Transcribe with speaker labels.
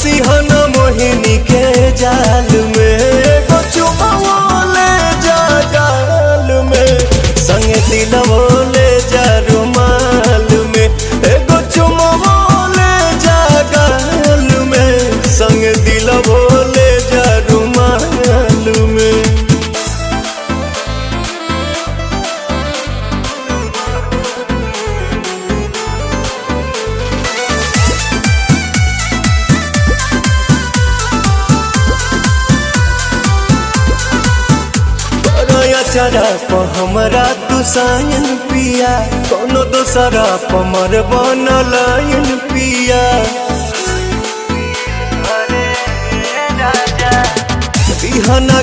Speaker 1: फंसी हो न मोहिनी के जाल में, एगो चुमाओ ले जा गाल में, संगे दिलवो ले जा रुमाल में, एगो चुमाओ ले जा गाल में, संगे दिलवो ले जा रुमाल में। चरा प हमरा तू सायन पिया, कोनो दोसरा प मर बनलायन पिया। बिहना